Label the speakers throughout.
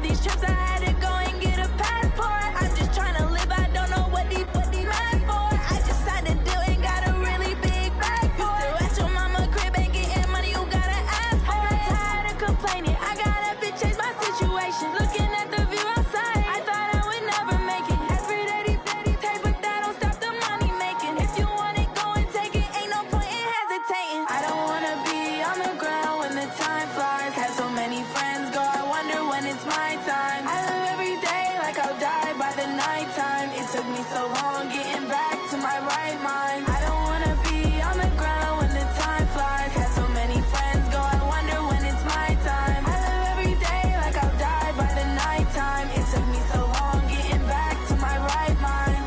Speaker 1: all these trips, I had to go and get a passport. I'm just trying to live, I don't know what these mad for. I just had to do and got a really big bag for it. You still at your mama crib ain't getting money, you gotta ask for it. I got tired of complaining, I got up and changed my situation. Looking at the view outside, I thought I would never make it. Every day they take, but that don't stop the money making. If you want it, go and take it, ain't no point in hesitating. I don't wanna be on the ground when the time flies. Had so many friends go, I wonder when it's my time. I live every day like I'll die by the nighttime. It took me so long getting back to my right mind. I don't wanna be on the ground when the time flies. Had so many friends go, I wonder when it's my time. I live every day like I'll die by the nighttime. It took me so long getting back to my right mind.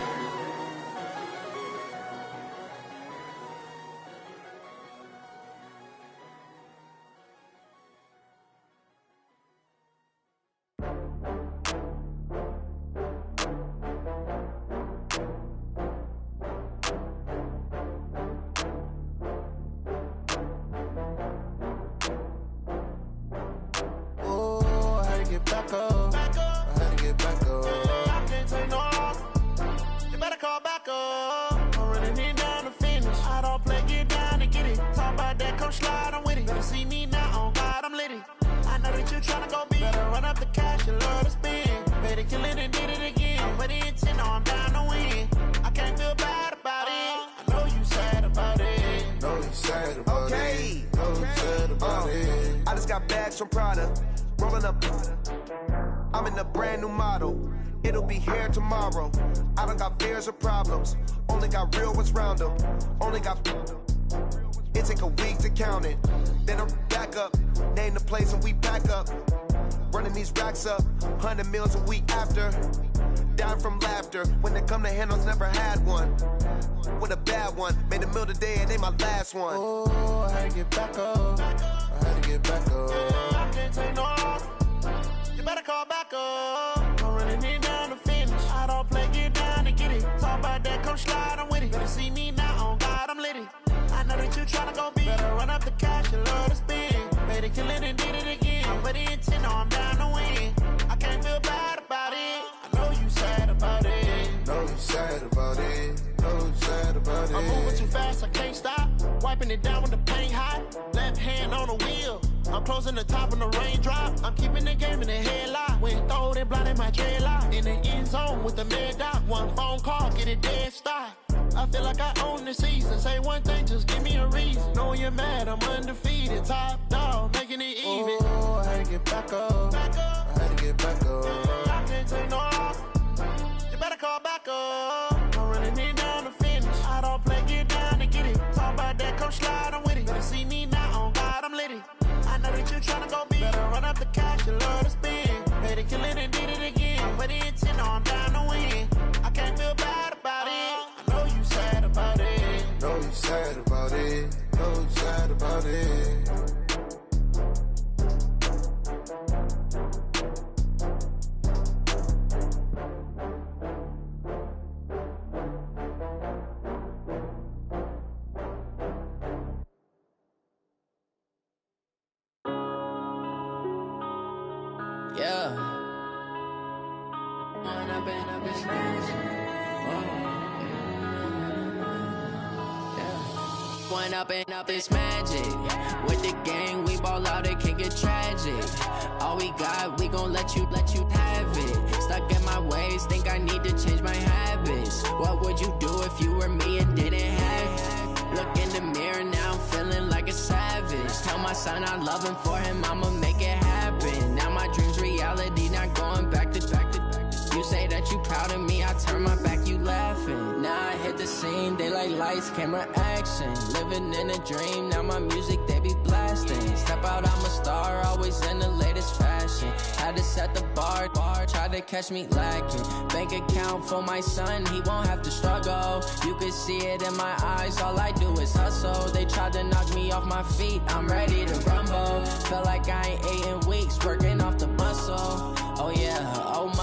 Speaker 2: Oh, I had to get back up. I had to get back up. I can't take no loss. You better call back up. I'm running it down to finish. I don't play, get down and get it. Talk about that, come slide, I'm with it. Better see me now, on God, I'm litty. I know that you tryna go big. Better run up the cash, you love to spend. Better kill it and did it again. I'm with the intent, no, I'm down to win. I can't feel bad about it. I know you sad about it.
Speaker 3: Know you sad about
Speaker 4: Okay.
Speaker 3: it. Know you sad about it.
Speaker 4: I just got bags from Prada, rolling up. I'm in a brand new model. It'll be here tomorrow. I don't got fears or problems. Only got real ones round them. Only got. It take a week to count it. Then I'm back up. Name the place and we back up. Running these racks up. 100 meals a week after. Down from laughter. When they come to handles, never had one. With a bad one. Made a meal today and ain't my last one.
Speaker 2: Oh, I had to get back up. I had to get back up. I can't take no loss. You better call back up. I'm running it down to finish. I don't play, get down and get it. Talk about that, come slide, I'm with it. Better see me now, on God, I'm litty. I know that you tryna go big. Better run up the cash, you love to spend. Better kill it and did it again. I'm with the intent, no, I'm down to win. I can't feel bad about it. I know you sad about it.
Speaker 3: Know you sad about it. Know you sad about it.
Speaker 2: I'm moving too fast, I can't stop. Wiping it down with the paint hot. Left hand on the wheel. I'm closing the top on the raindrop. I'm keeping the game in the headlock. When throwed and blinded my dreadlock. In the end zone with the mad dot. One phone call, get it dead stop. I feel like I own the season. Say one thing, just give me a reason. Knowing you're mad, I'm undefeated. Top dog, making it even. Oh, I had to get back up. I had to get back up. I can't take no loss. You better call back up. I'm running it down to finish. I don't play, get down and get it. Talk about that, come slide, I'm with it. Better see me now, on God, I'm litty. I know that you tryna go big. Better run up the cash, you love to spend. Better kill it and did it again. I'm with the intent, no, I'm down to win. I can't feel bad about it. I know you sad about it.
Speaker 3: Know you sad about it. Know you sad about it.
Speaker 5: Yeah. When I've been up this When up this magic. With the gang, we ball out, it can get tragic. All we got, we gon' let you have it. Stuck in my ways, think I need to change my habits. What would you do if you were me and didn't have it? Look in the mirror, now I'm feeling like a savage. Tell my son I love him, for him I'ma make it happen. Now my dream's reality, not going back to. You say that you proud of me, I turn my back, you laughing. Now I hit the scene, they like lights, camera, action. Living in a dream, now my music, they be blasting. Step out, I'm a star, always in the latest fashion. Had to set the bar, try to catch me lacking. Bank account for my son, he won't have to struggle. You could see it in my eyes, all I do is hustle. They tried to knock me off my feet, I'm ready to rumble. Feel like I ain't ate in weeks, working off the muscle. Oh yeah, oh my.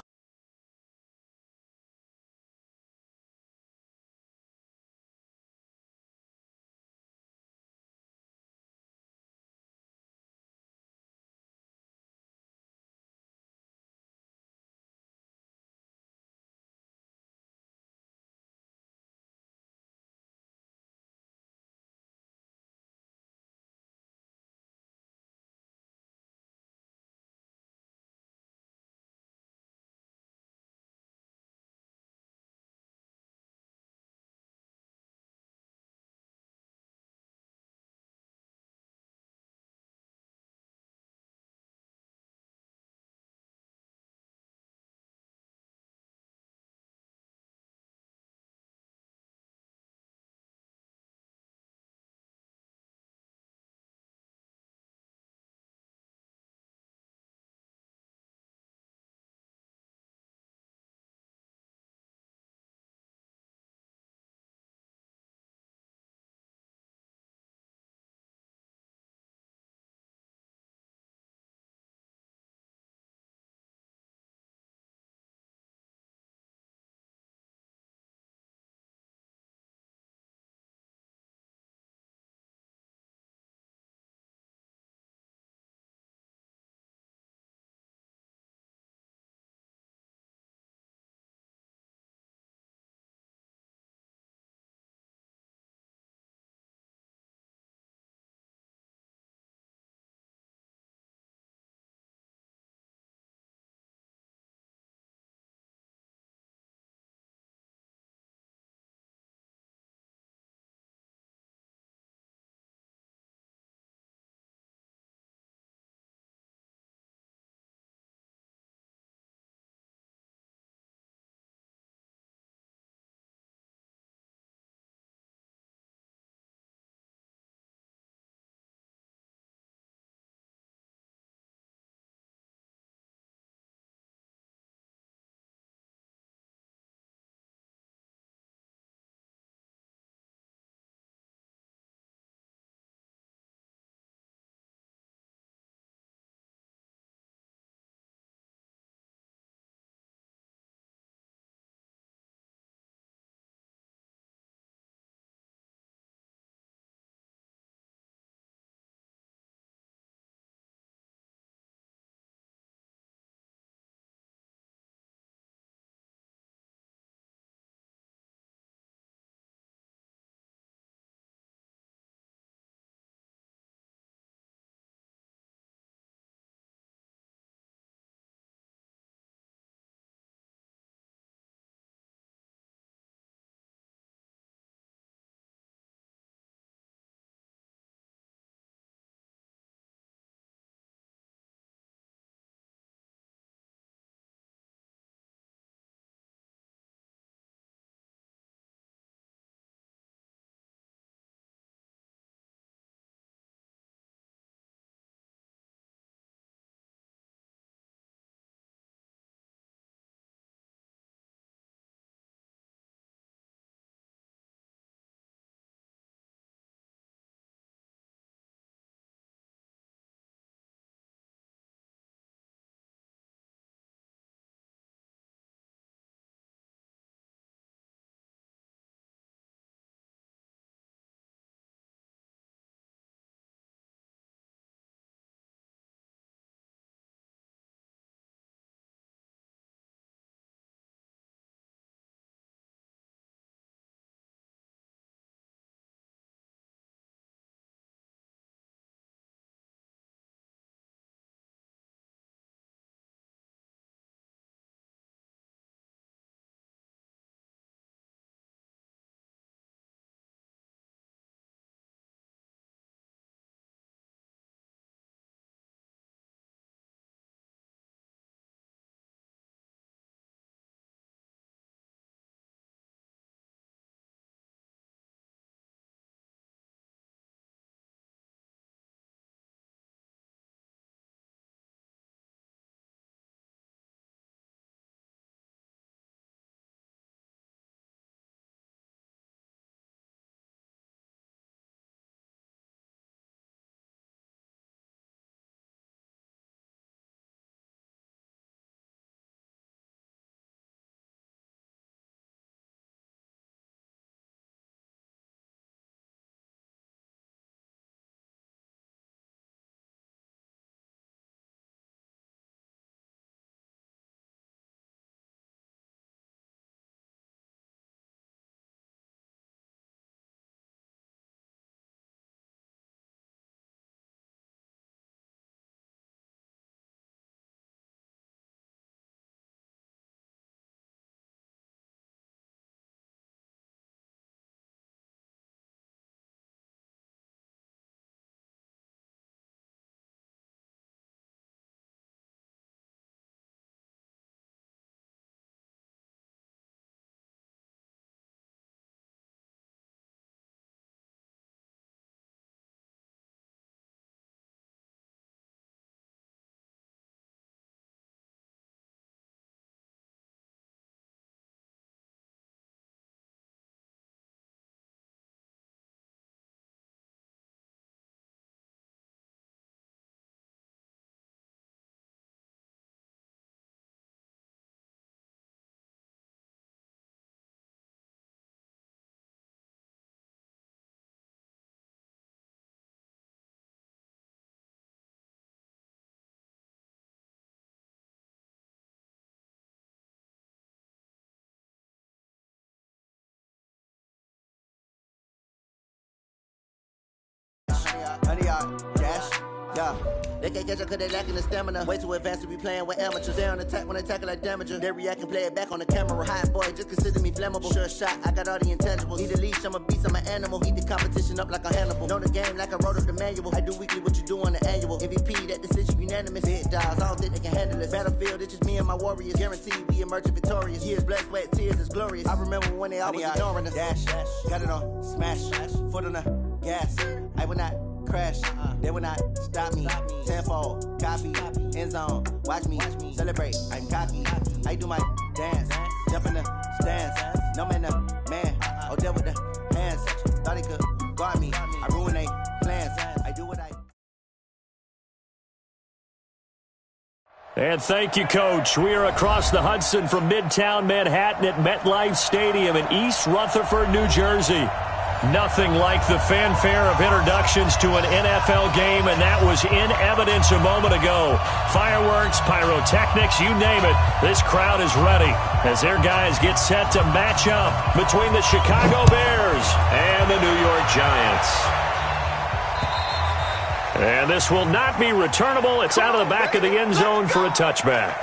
Speaker 6: 100 yard dash. Yeah. They can't catch up cause they lacking the stamina. Way too advanced to be playing with amateurs. They on attack when they tackle like damager. They react and play it back on the camera. Hot boy, just consider me flammable. Sure shot, I got all the intangibles. Need a leash, I'm a beast, I'm an animal. Heat the competition up like a Hannibal. Know the game like I wrote up the manual. I do weekly what you do on the annual. MVP, that decision unanimous. Big dogs, I don't think they can handle it. Battlefield, it's just me and my warriors. Guaranteed we emerging victorious. Years, blood, sweat, tears, it's glorious. I remember when they always ignoring us. Dash, got it on, smash, foot on the gas. I will not crash, they will not stop me. Tenfold, copy, end zone, watch me celebrate. I'm cocky, I do my dance, jump in the stands. No man, man, oh, deal with the hands. Thought he could guard me, I ruin they plans. I do what I.
Speaker 7: And thank you, Coach. We are across the Hudson from Midtown Manhattan at MetLife Stadium in East Rutherford, New Jersey. Nothing like the fanfare of introductions to an NFL game, and that was in evidence a moment ago. Fireworks, pyrotechnics, you name it. This crowd is ready as their guys get set to match up between the Chicago Bears and the New York Giants. And this will not be returnable. It's out of the back of the end zone for a touchback.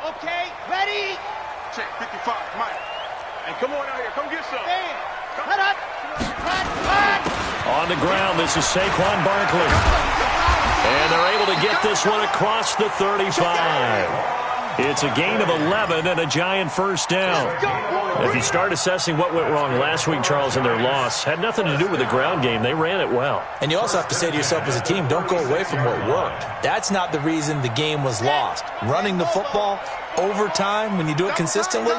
Speaker 8: Okay, ready?
Speaker 9: Check, 55, Mike. And come on out here, come get some.
Speaker 7: On the ground, this is Saquon Barkley. And they're able to get this one across the 35. It's a gain of 11 and a Giant first down. If you start assessing what went wrong last week, Charles, in their loss, had nothing to do with the ground game. They ran it well.
Speaker 10: And you also have to say to yourself as a team, don't go away from what worked. That's not the reason the game was lost. Running the football over time, when you do it consistently,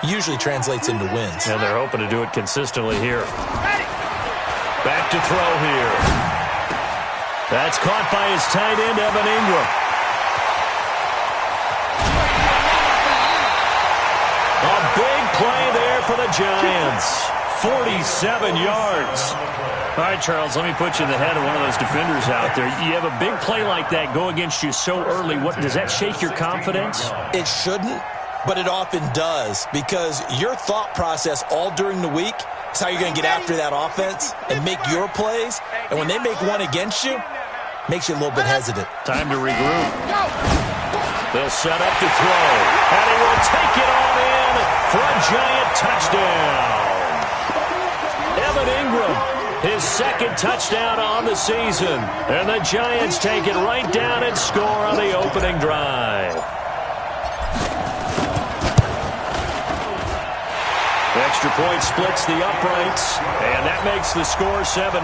Speaker 10: usually translates into wins.
Speaker 7: And they're hoping to do it consistently here. Back to throw here. That's caught by his tight end, Evan Ingram. A big play there for the Giants. 47 yards. All right, Charles, let me put you in the head of one of those defenders out there. You have a big play like that go against you so early. What does that shake your confidence?
Speaker 10: It shouldn't, but it often does, because your thought process all during the week is how you're going to get after that offense and make your plays. And when they make one against you, makes you a little bit hesitant.
Speaker 7: Time to regroup. They'll set up to throw, and he will take it on in for a Giant touchdown. Evan Ingram, his second touchdown on the season, and the Giants take it right down and score on the opening drive. Extra point splits the uprights, and that makes the score 7-0.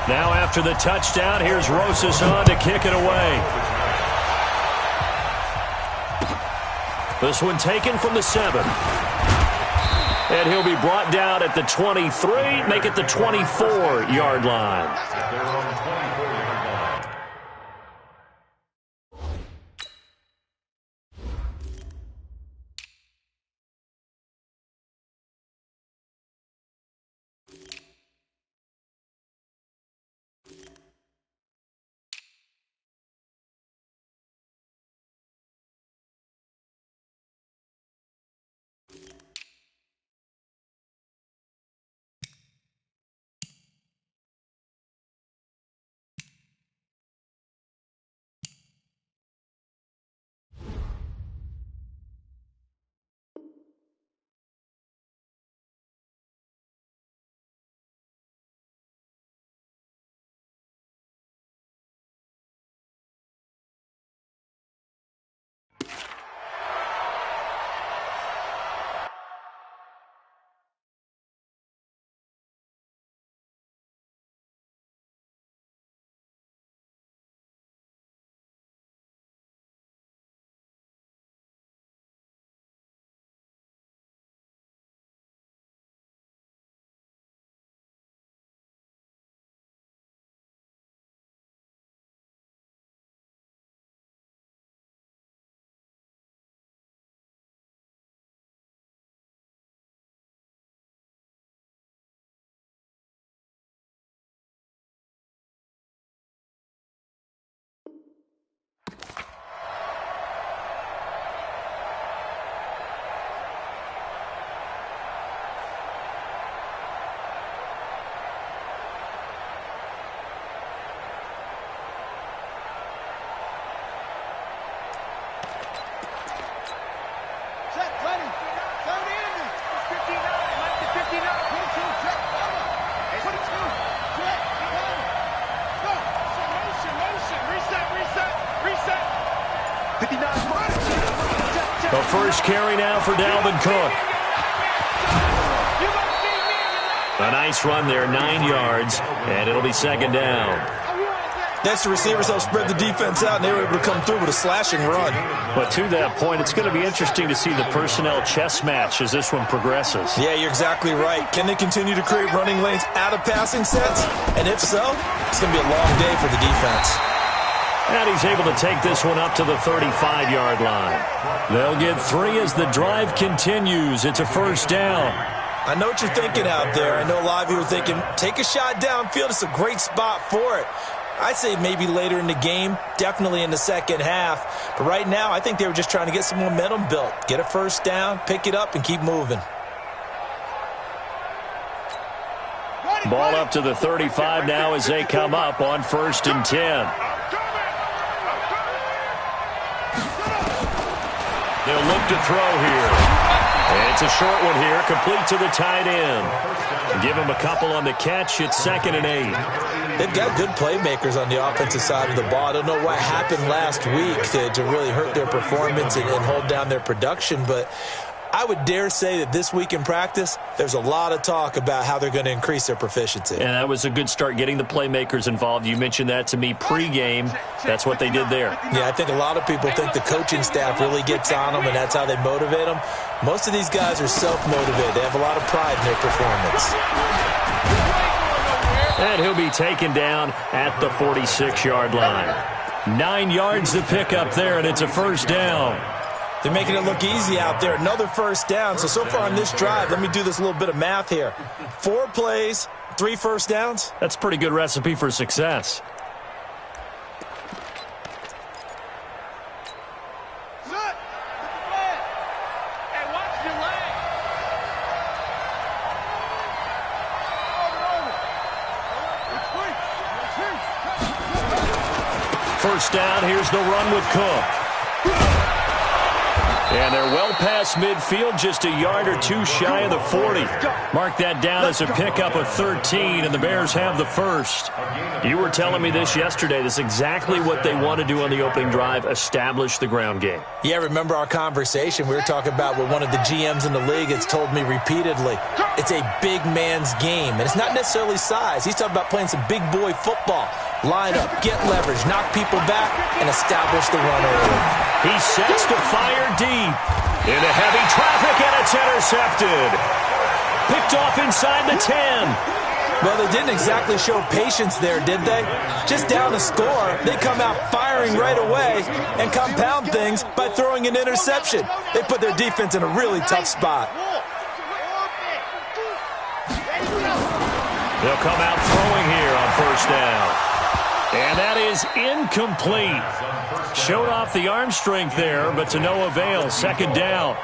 Speaker 7: Now after the touchdown, here's Rosas on to kick it away. This one taken from the 7. And he'll be brought down at the 23, make it the 24-yard line. The first carry now for Dalvin Cook. A nice run there, 9 yards, and it'll be second down.
Speaker 10: Next, the receivers helped spread the defense out, and they were able to come through with a slashing run.
Speaker 7: But to that point, it's going to be interesting to see the personnel chess match as this one progresses.
Speaker 10: Yeah, you're exactly right. Can they continue to create running lanes out of passing sets? And if so, it's going to be a long day for the defense.
Speaker 7: And he's able to take this one up to the 35-yard line. They'll get 3 as the drive continues. It's a first down.
Speaker 10: I know what you're thinking out there. I know a lot of you are thinking, take a shot downfield. It's a great spot for it. I'd say maybe later in the game, definitely in the second half. But right now, I think they were just trying to get some momentum built. Get a first down, pick it up, and keep moving.
Speaker 7: Ball up to the 35 now as they come up on 1st and 10. They'll look to throw here. And it's a short one here, complete to the tight end. Give him a couple on the catch. It's 2nd and 8.
Speaker 10: They've got good playmakers on the offensive side of the ball. I don't know what happened last week to really hurt their performance and hold down their production, but I would dare say that this week in practice, there's a lot of talk about how they're going to increase their proficiency.
Speaker 7: And that was a good start, getting the playmakers involved. You mentioned that to me pregame. That's what they did there.
Speaker 10: Yeah, I think a lot of people think the coaching staff really gets on them, and that's how they motivate them. Most of these guys are self-motivated. They have a lot of pride in their performance.
Speaker 7: And he'll be taken down at the 46-yard line. 9 yards to pick up there, and it's a first down.
Speaker 10: They're making it look easy out there. Another first down. So far on this drive, let me do this little bit of math here. 4 plays, 3 first downs.
Speaker 7: That's a pretty good recipe for success. First down, here's the run with Cook. And they're well past midfield, just a yard or 2 shy of the 40. Mark that down as a pickup of 13, and the Bears have the first. You were telling me this yesterday. This is exactly what they want to do on the opening drive, establish the ground game.
Speaker 10: Yeah, remember our conversation. We were talking about what one of the GMs in the league has told me repeatedly. It's a big man's game, and it's not necessarily size. He's talking about playing some big boy football. Line up, get leverage, knock people back, and establish the run early.
Speaker 7: He sets to fire deep. Into heavy traffic, and it's intercepted. Picked off inside the 10.
Speaker 10: Well, they didn't exactly show patience there, did they? Just down a score, they come out firing right away and compound things by throwing an interception. They put their defense in a really tough spot.
Speaker 7: They'll come out throwing here on first down. And that is incomplete. Showed off the arm strength there, but to no avail. Second down.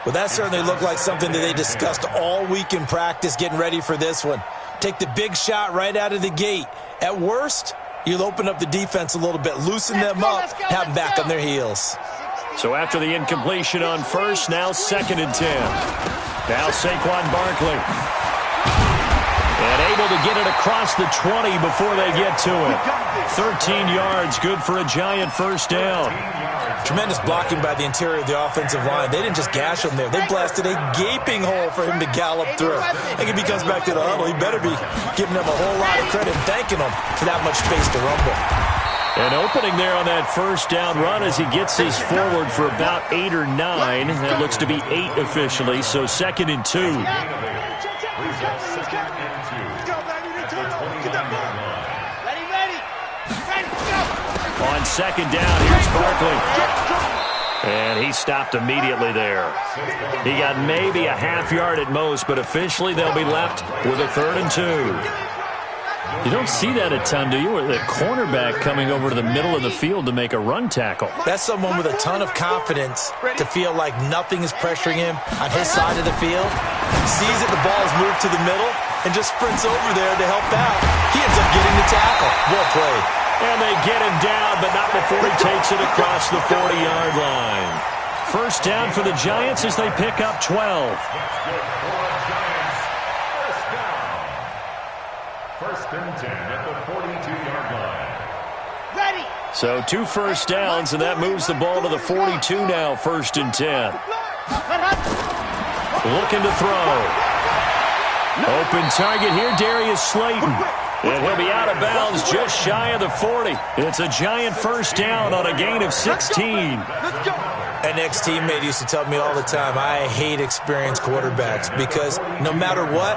Speaker 10: Well, that certainly looked like something that they discussed all week in practice getting ready for this one. Take the big shot right out of the gate. At worst, you'll open up the defense a little bit, loosen them up, have them back on their heels.
Speaker 7: So after the incompletion on first, now 2nd and 10. Now Saquon Barkley. And able to get it across the 20 before they get to it. 13 yards, good for a giant first down.
Speaker 10: Tremendous blocking by the interior of the offensive line. They didn't just gash him there. They blasted a gaping hole for him to gallop through. I think if he comes back to the huddle, he better be giving them a whole lot of credit and thanking them for that much space to rumble.
Speaker 7: An opening there on that first down run as he gets his forward for about 8 or 9. That looks to be 8 officially, so 2nd and 2. On second down, here's Barkley. And he stopped immediately there. He got maybe a half yard at most, but officially they'll be left with a 3rd and 2. You don't see that a ton, do you? With a cornerback coming over to the middle of the field to make a run tackle.
Speaker 10: That's someone with a ton of confidence to feel like nothing is pressuring him on his side of the field. Sees that the ball is moved to the middle and just sprints over there to help out. He ends up getting the tackle. Well played.
Speaker 7: And they get him down, but not before he takes it across the 40-yard line. First down for the Giants as they pick up 12.
Speaker 11: First and 10 at the 42-yard line.
Speaker 8: Ready.
Speaker 7: So 2 first downs, and that moves the ball to the 42 now, 1st and 10. Looking to throw. Open target here, Darius Slayton. And he'll be out of bounds just shy of the 40. It's a giant first down on a gain of 16.
Speaker 10: An ex-teammate used to tell me all the time, I hate experienced quarterbacks because no matter what,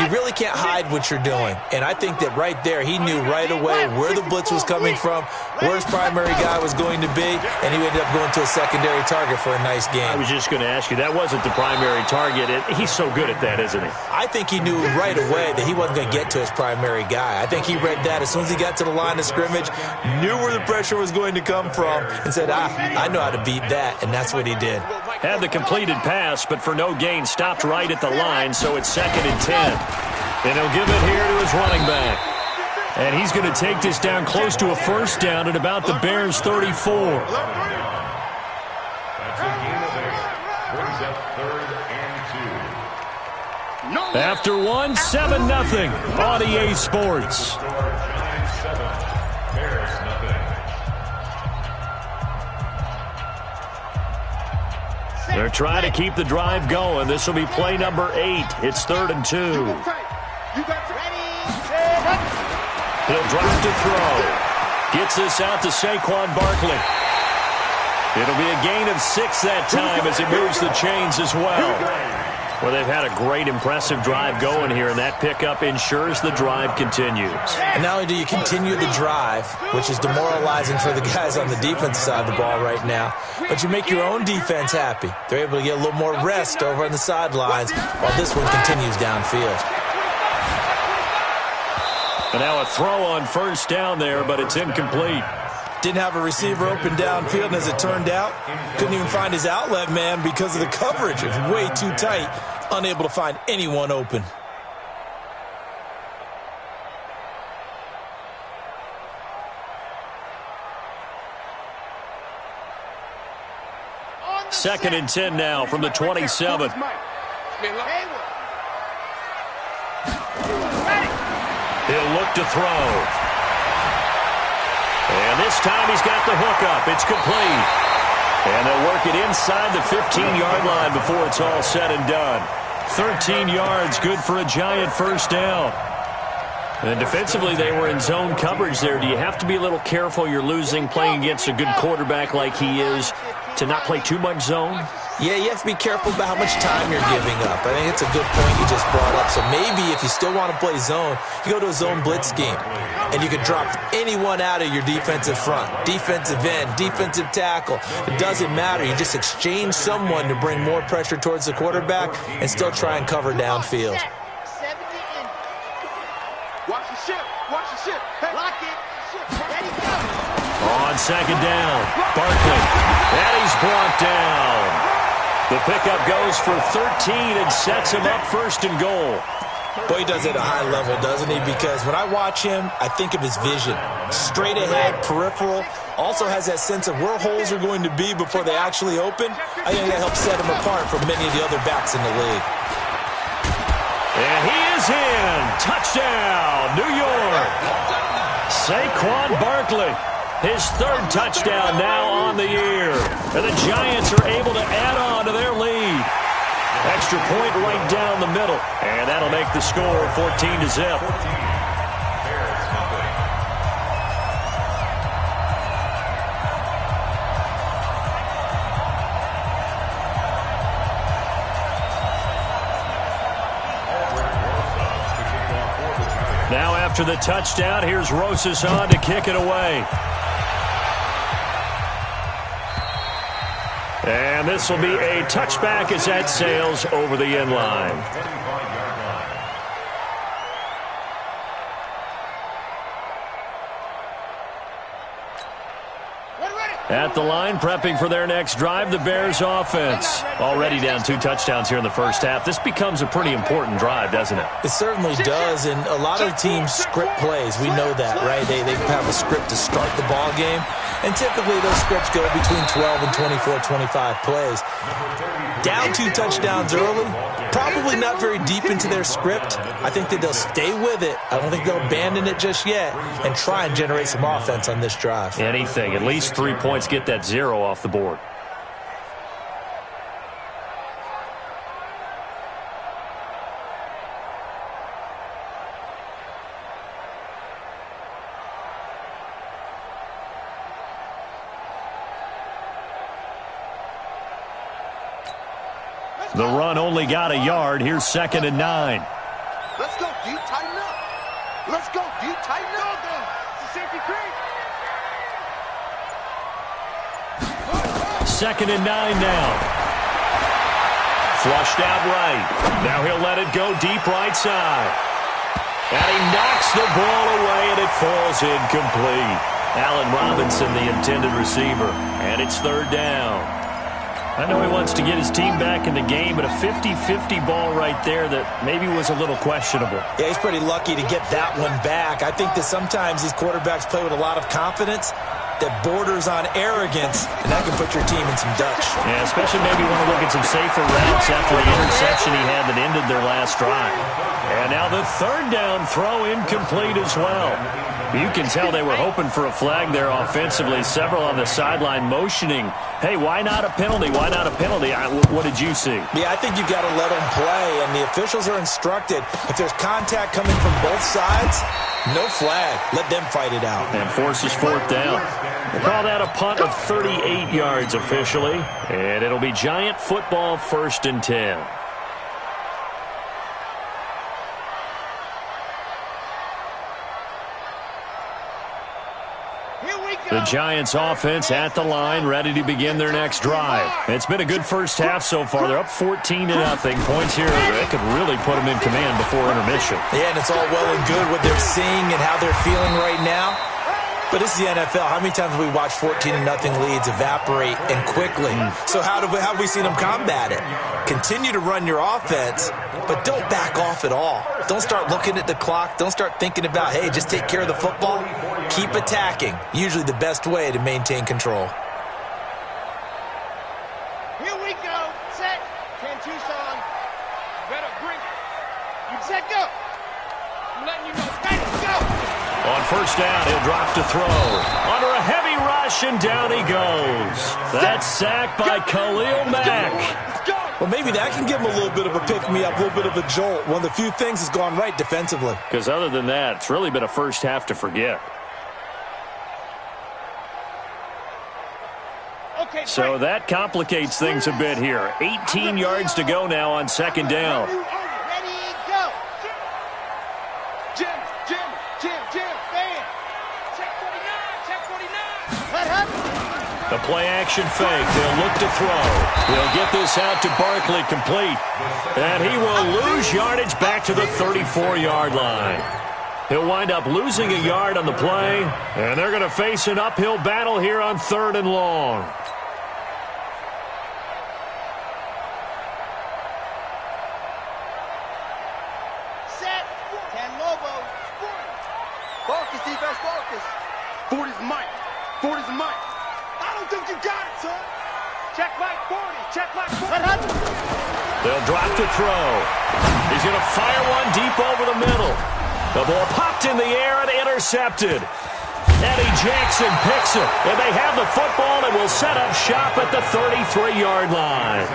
Speaker 10: you really can't hide what you're doing. And I think that right there, he knew right away where the blitz was coming from, where his primary guy was going to be, and he ended up going to a secondary target for a nice game.
Speaker 7: I was just going to ask you, that wasn't the primary target. He's so good at that, isn't he?
Speaker 10: I think he knew right away that he wasn't going to get to his primary guy. I think he read that as soon as he got to the line of scrimmage, knew where the pressure was going to come from, and said, I know how to beat that. And that's what he did.
Speaker 7: Had the completed pass, but for no gain, stopped right at the line, so it's 2nd and 10. And he'll give it here to his running back. And he's going to take this down close to a first down at about the Bears' 34. After 1, 7-0 on EA Sports. They're trying to keep the drive going. This will be play number 8. It's 3rd and 2. He'll drop to throw. Gets this out to Saquon Barkley. It'll be a gain of 6 that time as he moves the chains as well. Well, they've had a great, impressive drive going here, and that pickup ensures the drive continues.
Speaker 10: And not only do you continue the drive, which is demoralizing for the guys on the defensive side of the ball right now, but you make your own defense happy. They're able to get a little more rest over on the sidelines while this one continues downfield.
Speaker 7: And now a throw on first down there, but it's incomplete.
Speaker 10: Didn't have a receiver open downfield, and as it turned out, couldn't even find his outlet man because of the coverage. It was way too tight, unable to find anyone open.
Speaker 7: Second and 10 now from the 27. He'll look to throw. And this time he's got the hook up. It's complete. And they'll work it inside the 15-yard line before it's all said and done. 13 yards, good for a giant first down. And defensively, they were in zone coverage there. Do you have to be a little careful you're losing playing against a good quarterback like he is to not play too much zone?
Speaker 10: Yeah, you have to be careful about how much time you're giving up. I think it's a good point you just brought up. So maybe if you still want to play zone, you go to a zone blitz scheme. And you can drop anyone out of your defensive front, defensive end, defensive tackle. It doesn't matter. You just exchange someone to bring more pressure towards the quarterback and still try and cover downfield.
Speaker 9: Watch the ship. Watch the ship. Hey. Lock it. Ready, go.
Speaker 7: On second down, Barkley. And he's brought down. The pickup goes for 13 and sets him up 1st and goal.
Speaker 10: Boy, he does it at a high level, doesn't he? Because when I watch him, I think of his vision. Straight ahead, peripheral. Also has that sense of where holes are going to be before they actually open. I think that helps set him apart from many of the other backs in the league.
Speaker 7: And he is in. Touchdown, New York. Saquon Barkley. His 3rd touchdown now on the year. And the Giants are able to add on to their lead. Extra point right down the middle. And that'll make the score 14-0. Now after the touchdown, here's Rosas on to kick it away. And this will be a touchback as that sails over the end line. At the line, prepping for their next drive, the Bears offense. Already down 2 touchdowns here in the first half. This becomes a pretty important drive, doesn't it?
Speaker 10: It certainly does, and a lot of teams script plays. We know that, right? They have a script to start the ball game, and typically those scripts go between 12 and 24, 25 plays. Down 2 touchdowns early, Probably not very deep into their script. I think that they'll stay with it. I don't think they'll abandon it just yet and try and generate some offense on this drive.
Speaker 7: Anything. At least 3 points. Get that 0 off the board. The run only got a yard. Here's 2nd and 9.
Speaker 9: Let's go, D. Tighten up. Let's go, D. Tighten up. It's a safety creek.
Speaker 7: 2nd and 9 now. Flushed out right. Now he'll let it go deep right side. And he knocks the ball away, and it falls incomplete. Allen Robinson, the intended receiver. And it's 3rd down. I know he wants to get his team back in the game, but a 50-50 ball right there that maybe was a little questionable.
Speaker 10: Yeah, he's pretty lucky to get that one back. I think that sometimes these quarterbacks play with a lot of confidence that borders on arrogance, and that can put your team in some Dutch.
Speaker 7: Yeah, especially maybe want to look at some safer routes after the interception he had that ended their last drive. And now the 3rd down throw incomplete as well. You can tell they were hoping for a flag there offensively. Several on the sideline motioning, hey, why not a penalty? Why not a penalty? What did you see?
Speaker 10: Yeah, I think you've got to let them play, and the officials are instructed. If there's contact coming from both sides, no flag. Let them fight it out.
Speaker 7: And forces 4th down. We'll call that a punt of 38 yards officially, and it'll be Giant football 1st and 10. The Giants offense at the line, ready to begin their next drive. It's been a good first half so far. They're up 14-0. Points here that could really put them in command before intermission.
Speaker 10: Yeah, and it's all well and good what they're seeing and how they're feeling right now. But this is the NFL. How many times have we watched 14-0 leads evaporate and quickly? So how have we seen them combat it? Continue to run your offense, but don't back off at all. Don't start looking at the clock. Don't start thinking about, hey, just take care of the football. Keep attacking. Usually the best way to maintain control.
Speaker 8: Here we go. Set. 10 Tucson. Better bring it. You set, go. I'm letting you know. Ready, go.
Speaker 7: On 1st down, he'll drop to throw. Under a heavy rush, and down he goes. That's sacked by Khalil Mack.
Speaker 10: Well, maybe that can give him a little bit of a pick-me-up, a little bit of a jolt. One of the few things that's gone right defensively.
Speaker 7: Because other than that, it's really been a first half to forget.
Speaker 8: Okay,
Speaker 7: so that complicates things a bit here. 18 yards to go now on 2nd down.
Speaker 8: Ready, go. Jim, fan. Check 49, check 49.
Speaker 7: The play action fake. They'll look to throw. They'll get this out to Barkley, complete. And he will lose yardage back to the 34-yard line. He'll wind up losing a yard on the play, and they're going to face an uphill battle here on 3rd and long.
Speaker 8: Set. 10 Lobo.
Speaker 9: Focus, defense, focus. 40's Mike. 40's Mike. I don't think you got it, son.
Speaker 8: Check Mike 40. Check Mike 40.
Speaker 7: They'll drop to throw. He's going to fire one deep over the middle. The ball popped in the air and intercepted. Eddie Jackson picks it. And they have the football and will set up shop at the 33-yard line.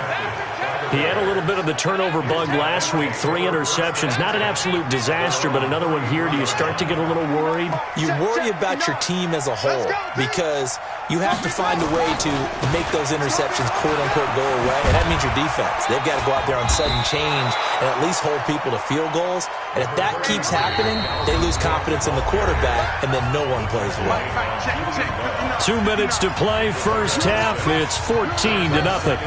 Speaker 7: He had a little bit of the turnover bug last week. 3 interceptions. Not an absolute disaster, but another one here. Do you start to get a little worried?
Speaker 10: You worry about your team as a whole because you have to find a way to make those interceptions, quote-unquote, go away, and that means your defense. They've got to go out there on sudden change and at least hold people to field goals. And if that keeps happening, they lose confidence in the quarterback, and then no one plays well.
Speaker 7: 2 minutes to play, first half. It's 14-0.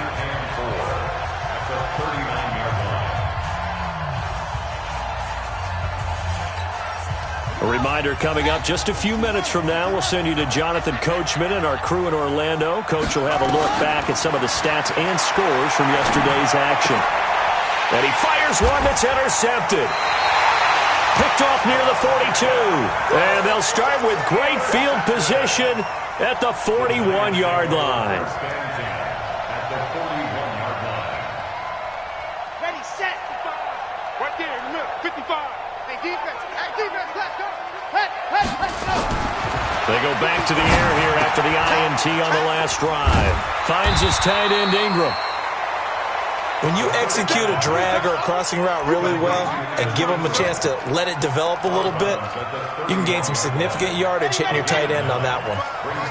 Speaker 7: A reminder coming up just a few minutes from now. We'll send you to Jonathan Coachman and our crew in Orlando. Coach will have a look back at some of the stats and scores from yesterday's action. And he fires one that's intercepted. Picked off near the 42. And they'll start with great field position at the 41-yard line.
Speaker 8: Ready, set. Hey, defense, let's go. Let's go.
Speaker 7: They go back to the air here after the INT on the last drive. Finds his tight end, Ingram.
Speaker 10: When you execute a drag or a crossing route really well and give them a chance to let it develop a little bit, you can gain some significant yardage hitting your tight end on that one.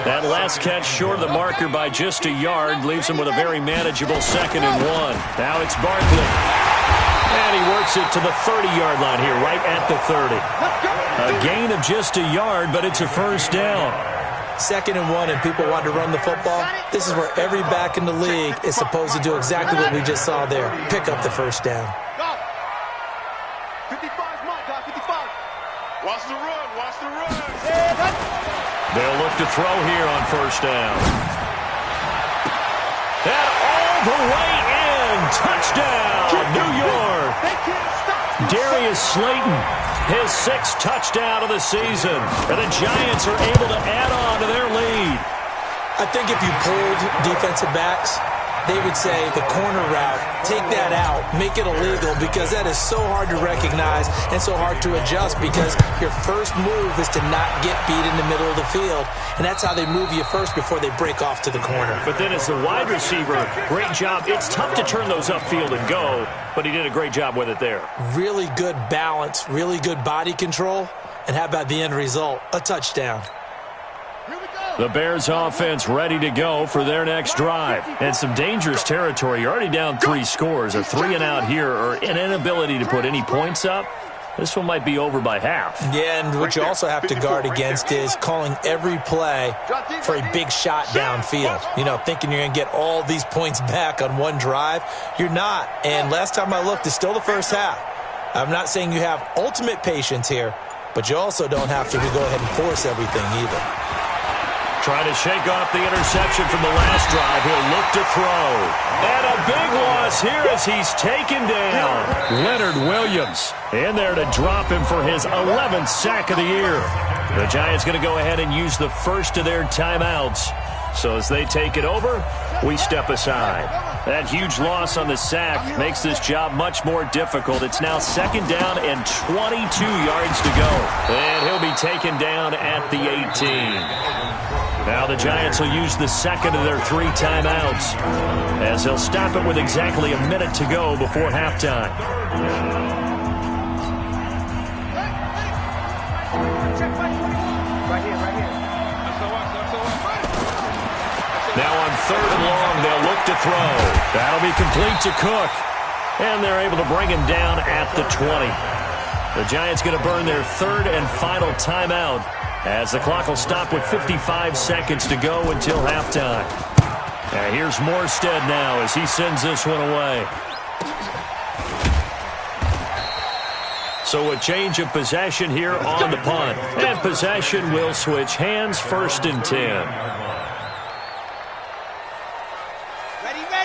Speaker 7: That last catch short of the marker by just a yard leaves him with a very manageable 2nd and 1. Now it's Barkley. And he works it to the 30-yard line here, right at the 30. A gain of just a yard, but it's a first down.
Speaker 10: 2nd and 1 and people want to run the football. This is where every back in the league is supposed to do exactly what we just saw there. Pick up the first down.
Speaker 9: 55's mine, Doc, 55. Watch the run.
Speaker 7: They'll look to throw here on first down. And all the way in. Touchdown, New York. Darius Slayton, his 6th touchdown of the season. And the Giants are able to add on to their lead.
Speaker 10: I think if you pulled defensive backs, they would say the corner route, take that out, make it illegal, because that is so hard to recognize and so hard to adjust, because your first move is to not get beat in the middle of the field, and that's how they move you first before they break off to the corner.
Speaker 7: But then as the wide receiver, great job. It's tough to turn those upfield and go, but he did a great job with it there.
Speaker 10: Really good balance, really good body control, and how about the end result? A touchdown.
Speaker 7: The Bears offense ready to go for their next drive. And some dangerous territory. You're already down 3 scores. A 3-and-out here or an inability to put any points up. This one might be over by half.
Speaker 10: Yeah, and what you also have to guard against is calling every play for a big shot downfield. You know, thinking you're going to get all these points back on one drive. You're not. And last time I looked, it's still the first half. I'm not saying you have ultimate patience here, but you also don't have to go ahead and force everything either.
Speaker 7: Trying to shake off the interception from the last drive. He'll look to throw. And a big loss here as he's taken down. Leonard Williams in there to drop him for his 11th sack of the year. The Giants going to go ahead and use the first of their timeouts. So as they take it over, we step aside. That huge loss on the sack makes this job much more difficult. It's now 2nd down and 22 yards to go. And he'll be taken down at the 18. Now the Giants will use the 2nd of their 3 timeouts as they'll stop it with exactly a minute to go before halftime. Now on 3rd and long, they'll look to throw. That'll be complete to Cook. And they're able to bring him down at the 20. The Giants going to burn their 3rd and final timeout as the clock will stop with 55 seconds to go until halftime. And here's Morstead now as he sends this one away. So a change of possession here on the punt. And possession will switch hands, 1st and 10.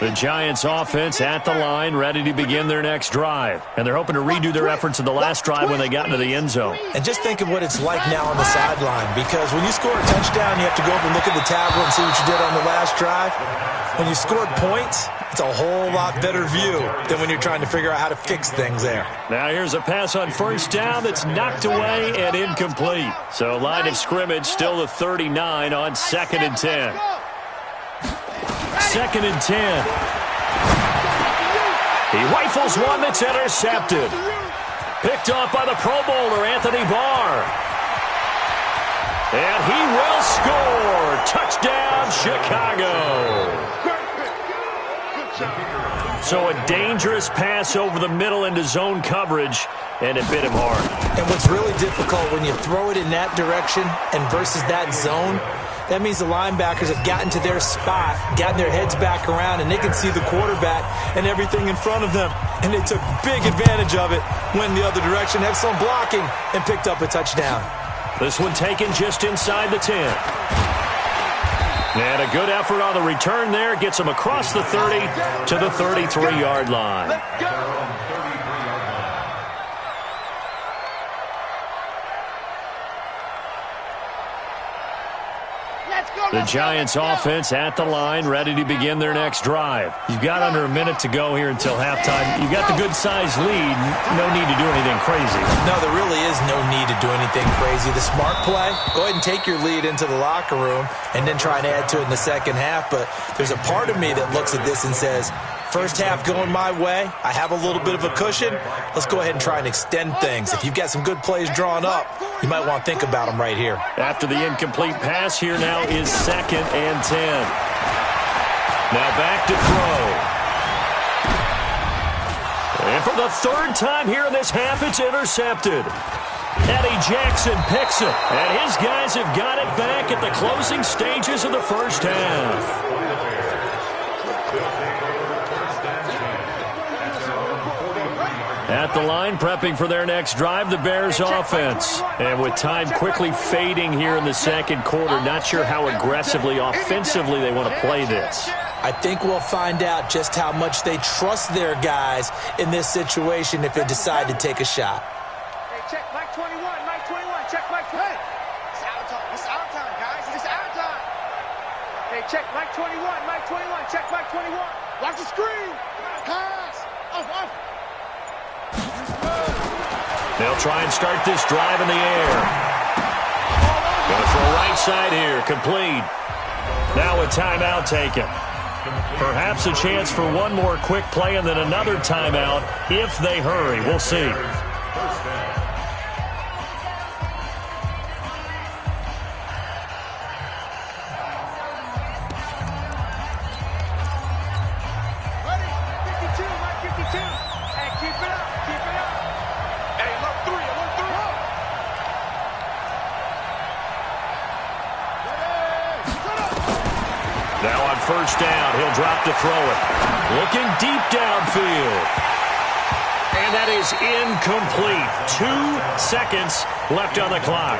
Speaker 7: The Giants offense at the line, ready to begin their next drive. And they're hoping to redo their efforts in the last drive when they got into the end zone.
Speaker 10: And just think of what it's like now on the sideline, because when you score a touchdown, you have to go up and look at the tablet and see what you did on the last drive. When you scored points, it's a whole lot better view than when you're trying to figure out how to fix things there.
Speaker 7: Now here's a pass on 1st down that's knocked away and incomplete. So line of scrimmage still the 39 on 2nd and 10. 2nd and 10. He rifles one that's intercepted. Picked off by the Pro Bowler, Anthony Barr. And he will score. Touchdown, Chicago. So a dangerous pass over the middle into zone coverage, and it bit him hard.
Speaker 10: And what's really difficult when you throw it in that direction and versus that zone, that means the linebackers have gotten to their spot, gotten their heads back around, and they can see the quarterback and everything in front of them. And they took big advantage of it, went the other direction, had some blocking, and picked up a touchdown.
Speaker 7: This one taken just inside the 10. And a good effort on the return there. Gets him across the 30 to the 33-yard line.
Speaker 8: Let's go,
Speaker 7: The Giants offense at the line, ready to begin their next drive. You've got under a minute to go here until halftime. You've got the good-sized lead. No need to do anything crazy.
Speaker 10: No, there really is no need to do anything crazy. The smart play, go ahead and take your lead into the locker room and then try and add to it in the second half. But there's a part of me that looks at this and says, first half going my way, I have a little bit of a cushion. Let's go ahead and try and extend things. If you've got some good plays drawn up, you might want to think about them right here.
Speaker 7: After the incomplete pass, here now is 2nd and 10. Now back to throw. And for the third time here in this half, it's intercepted. Eddie Jackson picks it, and his guys have got it back at the closing stages of the first half. At the line, prepping for their next drive, the Bears offense. And with time quickly fading here in the second quarter, not sure how aggressively, offensively they want to play this.
Speaker 10: I think we'll find out just how much they trust their guys in this situation if they decide to take a shot.
Speaker 8: Hey, check Mike 21, Mike 21, check Mike 20. It's our time, guys, it's our time. Hey, check Mike 21, Mike 21, check Mike 21. Watch the screen. Pass. Off.
Speaker 7: They'll try and start this drive in the air. Going for a right side here, complete. Now a timeout taken. Perhaps a chance for one more quick play and then another timeout if they hurry. We'll see. First down, he'll drop to throw it. Looking deep downfield. And that is incomplete. 2 seconds left on the clock.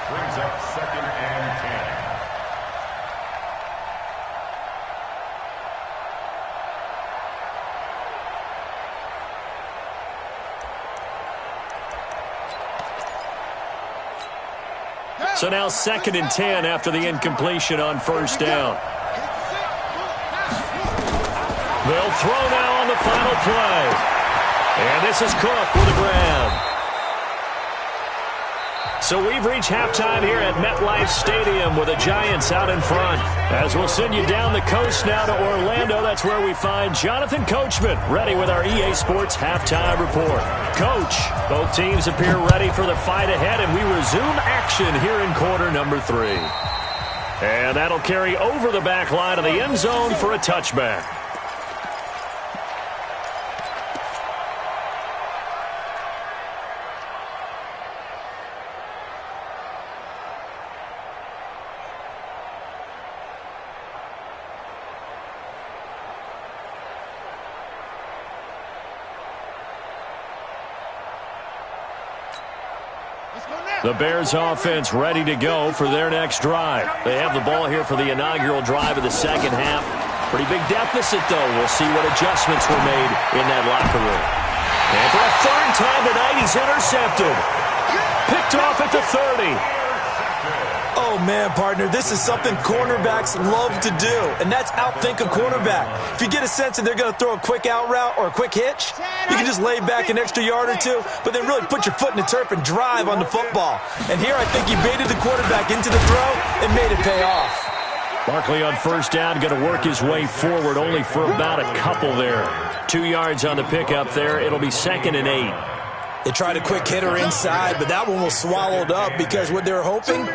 Speaker 11: Brings up 2nd and
Speaker 7: 10. So now 2nd and 10 after the incompletion on first down. They'll throw now on the final play. And this is Cook with a grab. So we've reached halftime here at MetLife Stadium with the Giants out in front. As we'll send you down the coast now to Orlando, that's where we find Jonathan Coachman ready with our EA Sports Halftime Report. Coach, both teams appear ready for the fight ahead, and we resume action here in quarter number 3. And that'll carry over the back line of the end zone for a touchback. The Bears offense ready to go for their next drive. They have the ball here for the inaugural drive of the second half. Pretty big deficit, though. We'll see what adjustments were made in that locker room. And for a third time tonight, he's intercepted. Picked off at the 30.
Speaker 10: Oh, man, partner, this is something cornerbacks love to do, and that's outthink a quarterback. If you get a sense that they're going to throw a quick out route or a quick hitch, you can just lay back an extra yard or two, but then really put your foot in the turf and drive on the football. And here I think he baited the quarterback into the throw and made it pay off.
Speaker 7: Barkley on first down, going to work his way forward only for about a couple there. 2 yards on the pickup there. It'll be 2nd and 8.
Speaker 10: They tried a quick hitter inside, but that one was swallowed up because what they're hoping,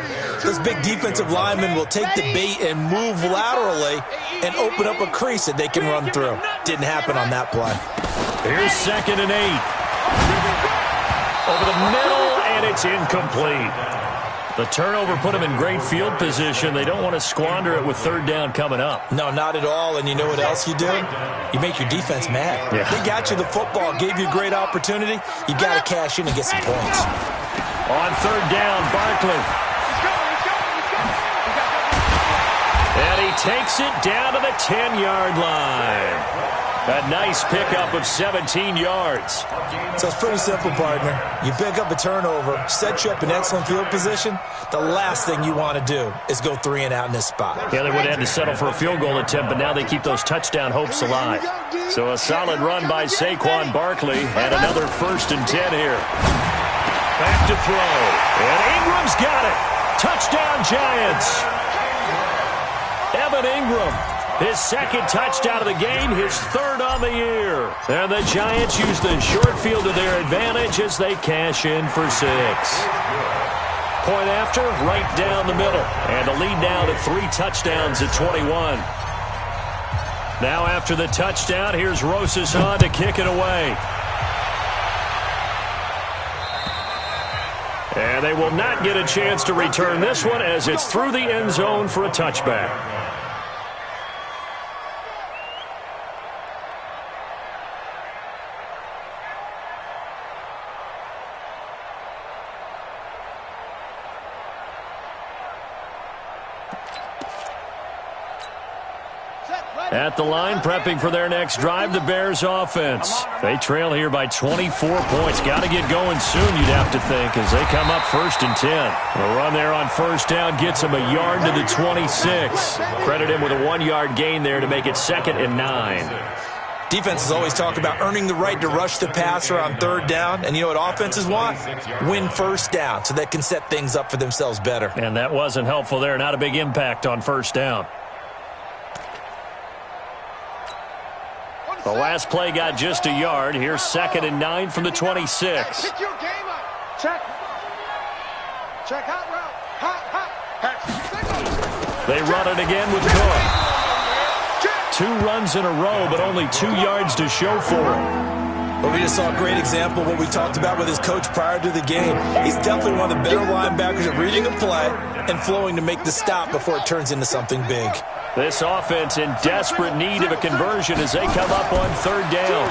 Speaker 10: those big defensive linemen will take the bait and move laterally and open up a crease that they can run through. Didn't happen on that play.
Speaker 7: Here's 2nd and 8. Over the middle, and it's incomplete. The turnover put them in great field position. They don't want to squander it with third down coming up.
Speaker 10: No, not at all. And you know what else you do? You make your defense mad.
Speaker 7: Yeah.
Speaker 10: They got you the football, gave you a great opportunity. You got to cash in and get some points.
Speaker 7: On third down, Barkley. And he takes it down to the 10-yard line. A nice pickup of 17 yards.
Speaker 10: So it's pretty simple, partner. You pick up a turnover, set you up in excellent field position. The last thing you want to do is go 3 and out in this spot.
Speaker 7: Yeah, they would have had to settle for a field goal attempt, but now they keep those touchdown hopes alive. So a solid run by Saquon Barkley, and another 1st and 10 here. Back to throw, and Ingram's got it. Touchdown, Giants. Evan Ingram, his 2nd touchdown of the game, his 3rd on the year. And the Giants use the short field to their advantage as they cash in for 6. Point after, right down the middle. And the lead now to 3 touchdowns at 21. Now after the touchdown, here's Rosas on to kick it away. And they will not get a chance to return this one as it's through the end zone for a touchback. At the line, prepping for their next drive, the Bears offense. They trail here by 24 points. Got to get going soon, you'd have to think, as they come up 1st and 10. The run there on 1st down gets him a yard to the 26. Credit him with a 1-yard gain there to make it 2nd and 9.
Speaker 10: Defenses always talk about earning the right to rush the passer on 3rd down. And you know what offenses want? Win 1st down so they can set things up for themselves better.
Speaker 7: And that wasn't helpful there. Not a big impact on 1st down. The last play got just a yard. Here's 2nd and 9 from the 26.
Speaker 8: Pick your game up. Check. Check out route. Hot.
Speaker 7: They run it again with Cook. 2 runs in a row, but only 2 yards to show for it.
Speaker 10: Well, we just saw a great example of what we talked about with his coach prior to the game. He's definitely one of the better linebackers at reading a play and flowing to make the stop before it turns into something big.
Speaker 7: This offense in desperate need of a conversion as they come up on 3rd down.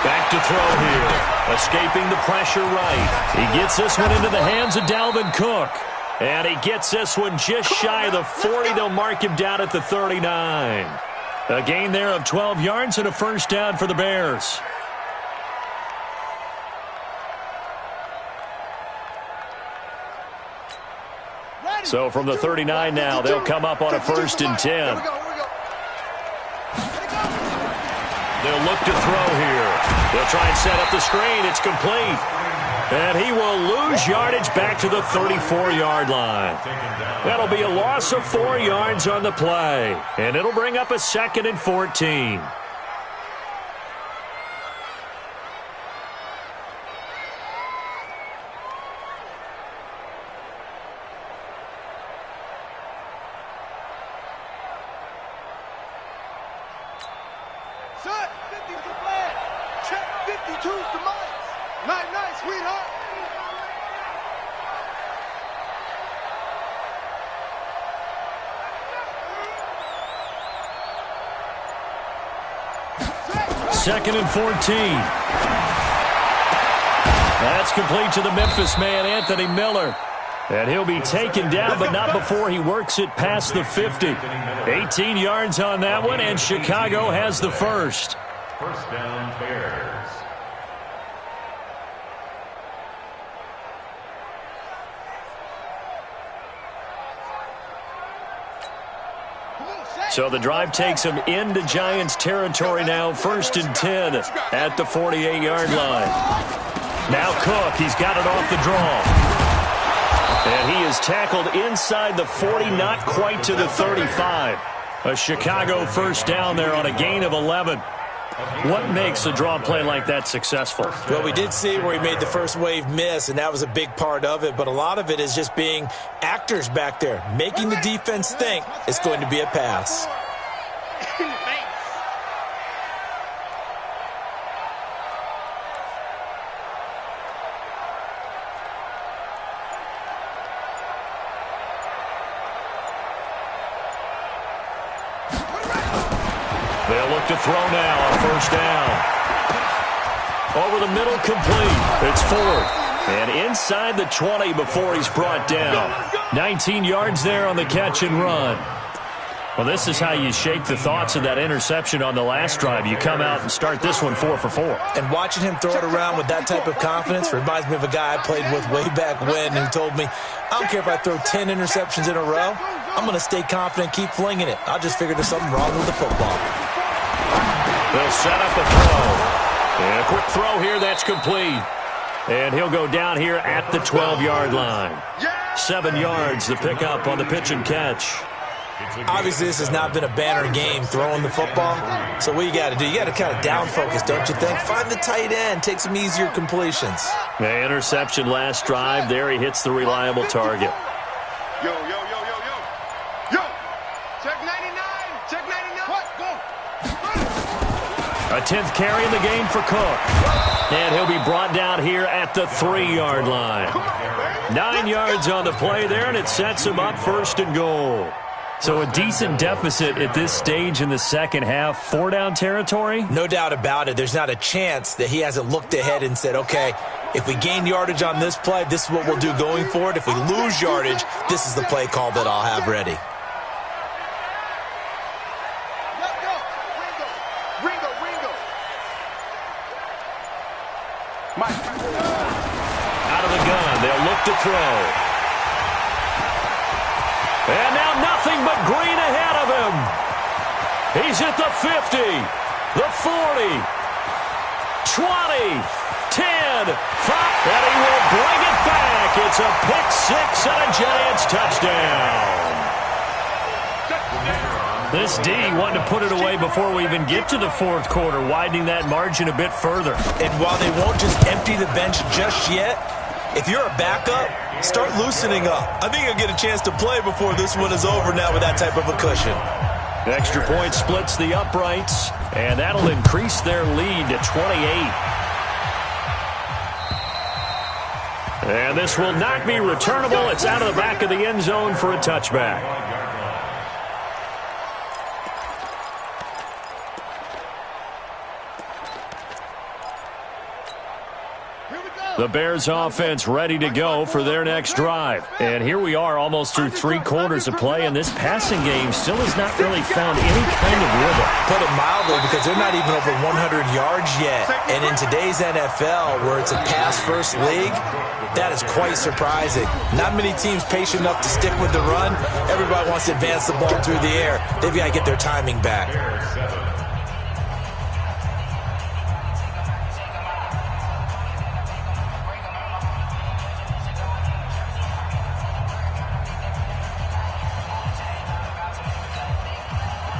Speaker 7: Back to throw here. Escaping the pressure right. He gets this one into the hands of Dalvin Cook. And he gets this one just shy of the 40. They'll mark him down at the 39. A gain there of 12 yards and a 1st down for the Bears. So from the 39 now, they'll come up on a 1st and 10. They'll look to throw here. They'll try and set up the screen. It's complete. And he will lose yardage back to the 34-yard line. That'll be a loss of 4 yards on the play. And it'll bring up a 2nd and 14. Second and 14. That's complete to the Memphis man, Anthony Miller. And he'll be taken down, but not before he works it past the 50. 18 yards on that one, and Chicago has the first.
Speaker 11: 1st down, Bears.
Speaker 7: So the drive takes him into Giants territory now, 1st and 10 at the 48-yard line. Now Cook, he's got it off the draw. And he is tackled inside the 40, not quite to the 35. A Chicago 1st down there on a gain of 11. What makes a draw play like that successful?
Speaker 10: Well, we did see where he made the first wave miss, and that was a big part of it. But a lot of it is just being actors back there, making the defense think it's going to be a pass.
Speaker 7: They'll look to throw now on 1st down. Over the middle, complete. It's Ford. And inside the 20 before he's brought down. 19 yards there on the catch and run. Well, this is how you shake the thoughts of that interception on the last drive. You come out and start this one 4 for 4.
Speaker 10: And watching him throw it around with that type of confidence reminds me of a guy I played with way back when who told me, I don't care if I throw 10 interceptions in a row, I'm going to stay confident, keep flinging it. I just figured there's something wrong with the football.
Speaker 7: They'll set up the throw. And a quick throw here, that's complete. And he'll go down here at the 12-yard line. 7 yards, the pickup on the pitch and catch.
Speaker 10: Obviously, this has not been a banner game throwing the football. So what you got to do, you got to kind of down focus, don't you think? Find the tight end, take some easier completions.
Speaker 7: The interception last drive. There he hits the reliable target.
Speaker 9: Yo, yo, yo, yo, yo. Yo. Check 99. Check 99. What? Go.
Speaker 7: A 10th carry in the game for Cook. And he'll be brought down here at the 3-yard line. 9 yards on the play there, and it sets him up 1st and goal. So a decent deficit at this stage in the second half. 4-down territory?
Speaker 10: No doubt about it. There's not a chance that he hasn't looked ahead and said, okay, if we gain yardage on this play, this is what we'll do going forward. If we lose yardage, this is the play call that I'll have ready.
Speaker 7: Out of the gun, they'll look to throw. And now nothing but green ahead of him. He's at the 50, the 40, 20, 10, 5, and he will bring it back. It's a pick six and a Giants touchdown. This D wanted to put it away before we even get to the 4th quarter, widening that margin a bit further.
Speaker 10: And while they won't just empty the bench just yet, if you're a backup, start loosening up. I think you'll get a chance to play before this one is over now with that type of a cushion.
Speaker 7: Extra point splits the uprights, and that'll increase their lead to 28. And this will not be returnable. It's out of the back of the end zone for a touchback. The Bears offense ready to go for their next drive. And here we are almost through 3 quarters of play, and this passing game still has not really found any kind of rhythm.
Speaker 10: Put it mildly, because they're not even over 100 yards yet. And in today's NFL, where it's a pass-first league, that is quite surprising. Not many teams patient enough to stick with the run. Everybody wants to advance the ball through the air. They've got to get their timing back.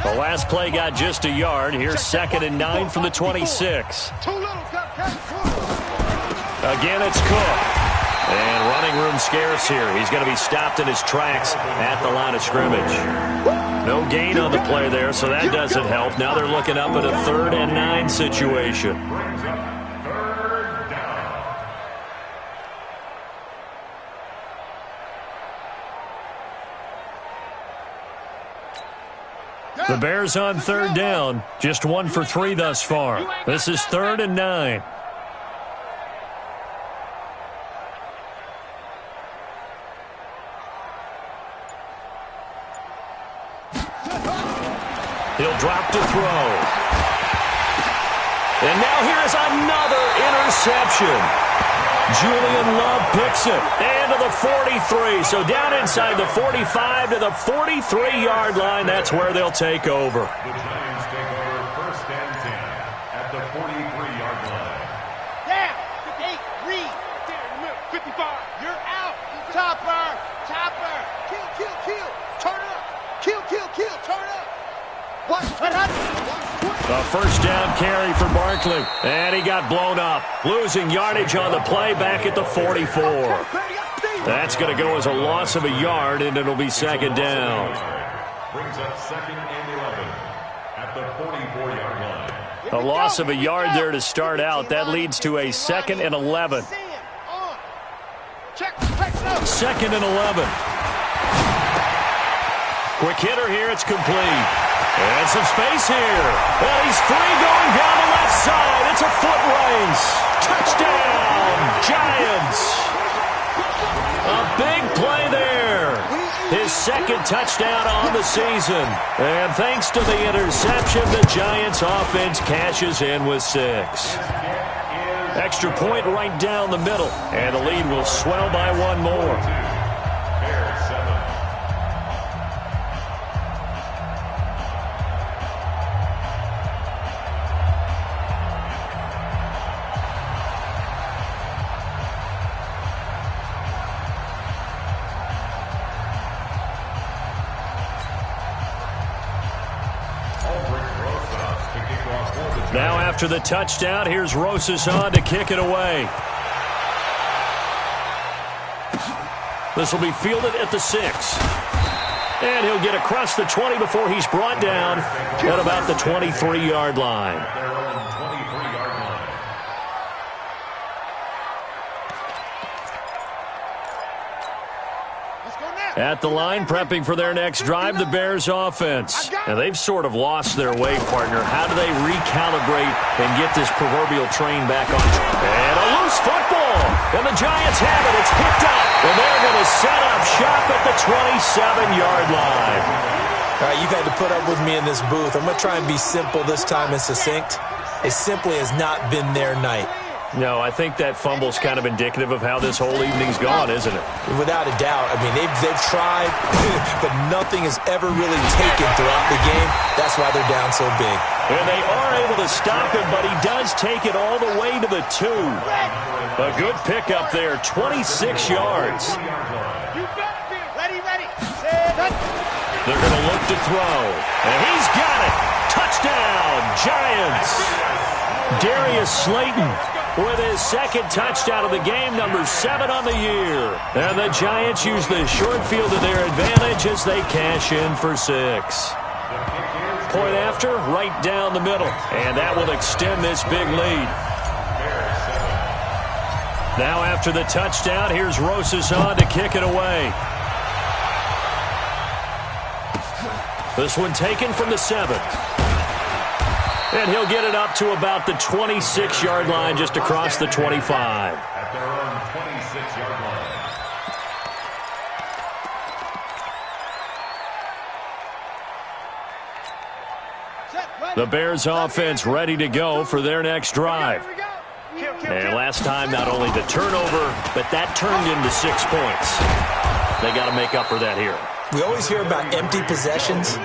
Speaker 7: The last play got just a yard. Here's 2nd and 9 from the 26. Again, it's Cook. And running room scarce here. He's going to be stopped in his tracks at the line of scrimmage. No gain on the play there, so that doesn't help. Now they're looking up at a 3rd and 9 situation. The Bears on 3rd down. Just 1 for 3 thus far. This is 3rd and 9. He'll drop to throw. And now here's another interception. Julian Love picks it. And to the 43. So down inside the 45 to the 43-yard line. That's where they'll take over.
Speaker 11: The Giants take over 1st and 10 at the 43-yard line.
Speaker 8: Down. 58. Reed. 55. You're out. Topper. Topper. Kill, kill, kill. Turn up. Kill, kill, kill. Turn up. What?
Speaker 7: A 1st down carry for Barkley. And he got blown up. Losing yardage on the play back at the 44. That's going to go as a loss of a yard, and it'll be 2nd down.
Speaker 11: Brings up 2nd and 11 at the 44-yard line.
Speaker 7: A loss of a yard there to start out. That leads to a 2nd and 11. 2nd and 11. Quick hitter here. It's complete. And some space here. And he's free going down the left side. It's a foot race. Touchdown, Giants. A big play there. His his second touchdown on the season. And thanks to the interception, the Giants offense cashes in with 6. Extra point right down the middle, and the lead will swell by one more. Now after the touchdown, here's Rosas on to kick it away. This will be fielded at the 6. And he'll get across the 20 before he's brought down at about the 23-yard line. At the line, prepping for their next drive, the Bears offense. And they've sort of lost their way, partner. How do they recalibrate and get this proverbial train back on track? And a loose football. And the Giants have it. It's picked up. And they're going to set up shop at the 27-yard line.
Speaker 10: All right, you've had to put up with me in this booth. I'm going to try and be simple this time and succinct. It simply has not been their night.
Speaker 7: No, I think that fumble's kind of indicative of how this whole evening's gone, isn't it?
Speaker 10: Without a doubt. I mean, they've tried, but nothing has ever really taken throughout the game. That's why they're down so big.
Speaker 7: And they are able to stop him, but he does take it all the way to the 2. A good pickup there, 26 yards.
Speaker 8: Ready.
Speaker 7: They're going to look to throw. And he's got it. Touchdown, Giants. Darius Slayton with his second touchdown of the game, number 7 on the year. And the Giants use the short field to their advantage as they cash in for 6. Point after, right down the middle. And that will extend this big lead. Now after the touchdown, here's Rosas on to kick it away. This one taken from the 7. And he'll get it up to about the 26-yard line, just across the 25.
Speaker 11: At their own 26-yard line.
Speaker 7: The Bears offense ready to go for their next drive. And last time, not only the turnover, but that turned into 6 points. They got to make up for that here.
Speaker 10: We always hear about empty possessions,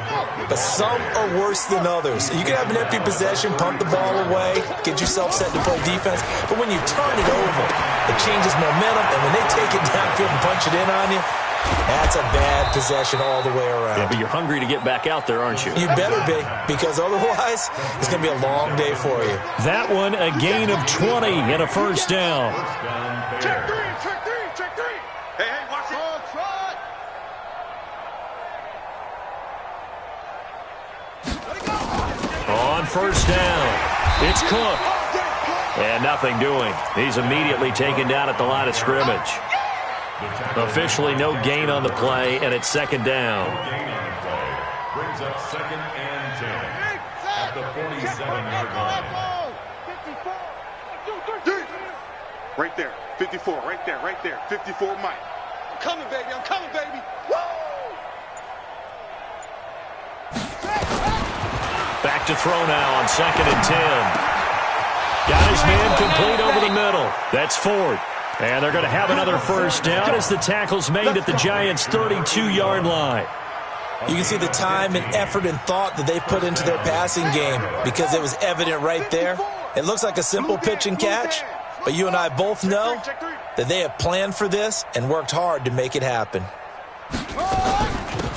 Speaker 10: but some are worse than others. You can have an empty possession, punt the ball away, get yourself set to play defense, but when you turn it over, it changes momentum, and when they take it downfield and punch it in on you, that's a bad possession all the way around.
Speaker 7: Yeah, but you're hungry to get back out there, aren't you?
Speaker 10: You better be, because otherwise, it's going to be a long day for you.
Speaker 7: That one, a gain of 20 and a first down.
Speaker 8: Check 3. Hey, watch it.
Speaker 7: On first down, it's Cook. And nothing doing. He's immediately taken down at the line of scrimmage. Officially no gain on the play, and it's second down.
Speaker 11: No gain on the play. Brings up 2nd and 10 at the 47-yard line.
Speaker 9: Right there. 54. Right there. 54 Mike. I'm coming, baby. Woo!
Speaker 7: Back to throw now on 2nd and 10. Got his man complete over the middle. That's Ford. And they're going to have another first down as the tackle's made at the Giants' 32-yard line.
Speaker 10: You can see the time and effort and thought that they put into their passing game because it was evident right there. It looks like a simple pitch and catch, but you and I both know that they have planned for this and worked hard to make it happen.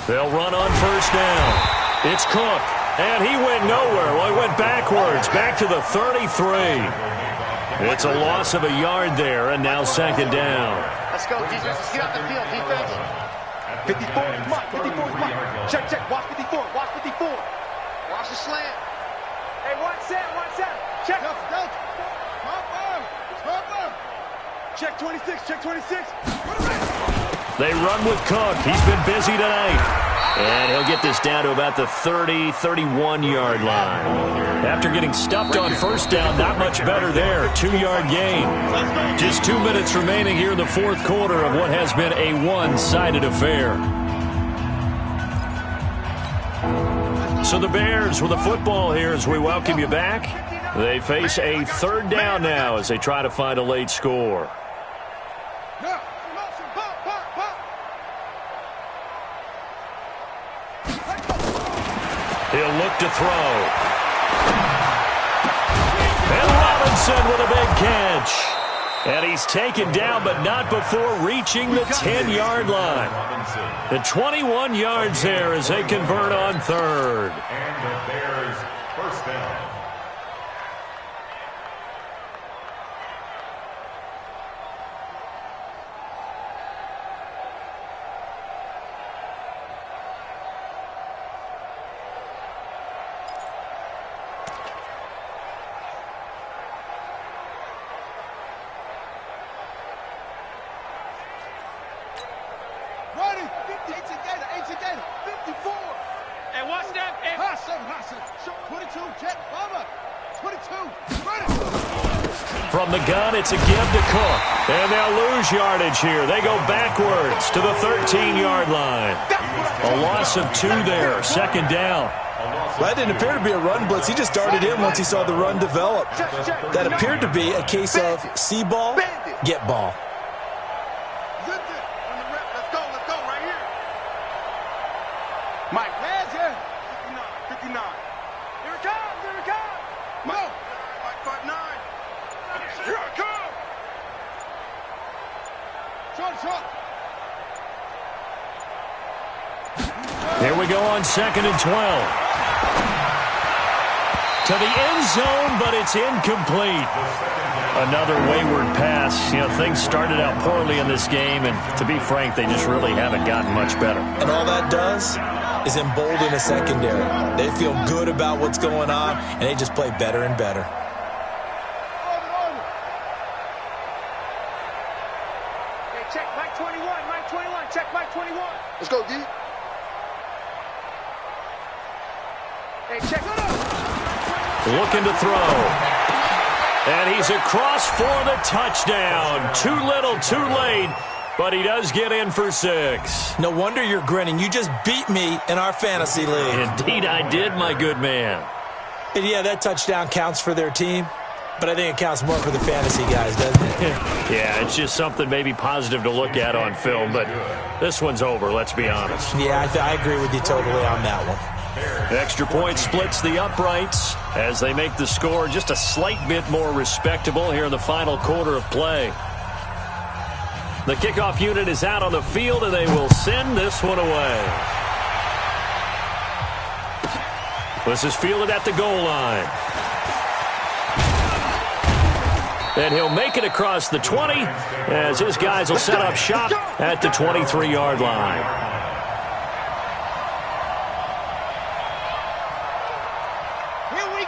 Speaker 7: They'll run on first down. It's Cook. And he went nowhere. Well, he went backwards, back to the 33. It's a loss of a yard there, and now second down.
Speaker 8: Let's go, defense. Let's get out the field, defense. 54 is Mike. 54 is Mike. Check. Watch 54. Watch 54. Watch the slant. Hey, one set. Check. Check 26. Check 26.
Speaker 7: They run with Cook. He's been busy tonight. And he'll get this down to about the 30, 31-yard line. After getting stuffed on first down, not much better there. 2-yard gain. Just 2 minutes remaining here in the fourth quarter of what has been a one-sided affair. So the Bears with the football here as we welcome you back. They face a third down now as they try to find a late score. He'll look to throw. And Robinson with a big catch. And he's taken down, but not before reaching the 10-yard line. The 21 yards there as they convert on third.
Speaker 11: And the Bears first down.
Speaker 7: From the gun, it's a give to Cook. And they'll lose yardage here. They go backwards to the 13-yard line. A loss of 2 there, second down.
Speaker 10: That didn't appear to be a run blitz. He just darted in once he saw the run develop. That appeared to be a case of see ball, get ball.
Speaker 9: Let's go right here. Mike, hands here. 59. Here it comes. Mike, 5'9". Here I come. Short.
Speaker 7: Here we go on 2nd and 12. To the end zone, but it's incomplete. Another wayward pass. You know, things started out poorly in this game, and to be frank, they just really haven't gotten much better.
Speaker 10: And all that does is embolden a secondary. They feel good about what's going on, and they just play better and better.
Speaker 8: Hey, check Mike 21. Check Mike 21.
Speaker 9: Let's go, D.
Speaker 8: Hey, check.
Speaker 7: Looking to throw. And he's across for the touchdown. Too little, too late. But he does get in for 6.
Speaker 10: No wonder you're grinning. You just beat me in our fantasy league.
Speaker 7: Indeed I did, my good man.
Speaker 10: And yeah, that touchdown counts for their team. But I think it counts more for the fantasy guys, doesn't it?
Speaker 7: Yeah, it's just something maybe positive to look at on film. But this one's over, let's be honest.
Speaker 10: Yeah, I agree with you totally on that one.
Speaker 7: Extra point splits the uprights as they make the score just a slight bit more respectable here in the final quarter of play. The kickoff unit is out on the field, and they will send this one away. This is fielded at the goal line. And he'll make it across the 20 as his guys will set up shop at the 23-yard line.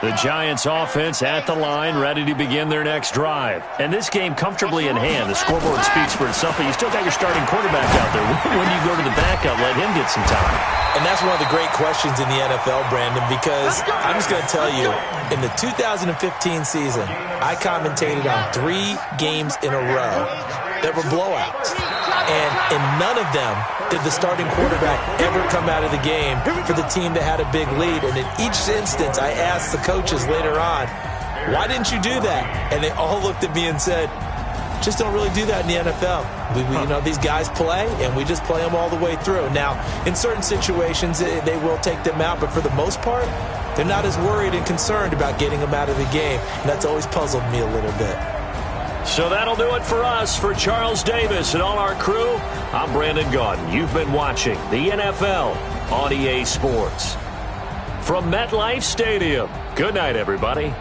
Speaker 7: The Giants offense at the line, ready to begin their next drive. And this game comfortably in hand. The scoreboard speaks for itself, but you still got your starting quarterback out there. When do you go to the backup, let him get some time?
Speaker 10: And that's one of the great questions in the NFL, Brandon, because I'm just going to tell you, in the 2015 season, I commentated on 3 games in a row that were blowouts. And in none of them did the starting quarterback ever come out of the game for the team that had a big lead. And in each instance, I asked the coaches later on, why didn't you do that? And they all looked at me and said, just don't really do that in the NFL. You know, these guys play, and we just play them all the way through. Now, in certain situations, they will take them out, but for the most part, they're not as worried and concerned about getting them out of the game. And that's always puzzled me a little bit.
Speaker 7: So that'll do it for us. For Charles Davis and all our crew, I'm Brandon Gaudin. You've been watching the NFL on EA Sports. From MetLife Stadium, good night, everybody.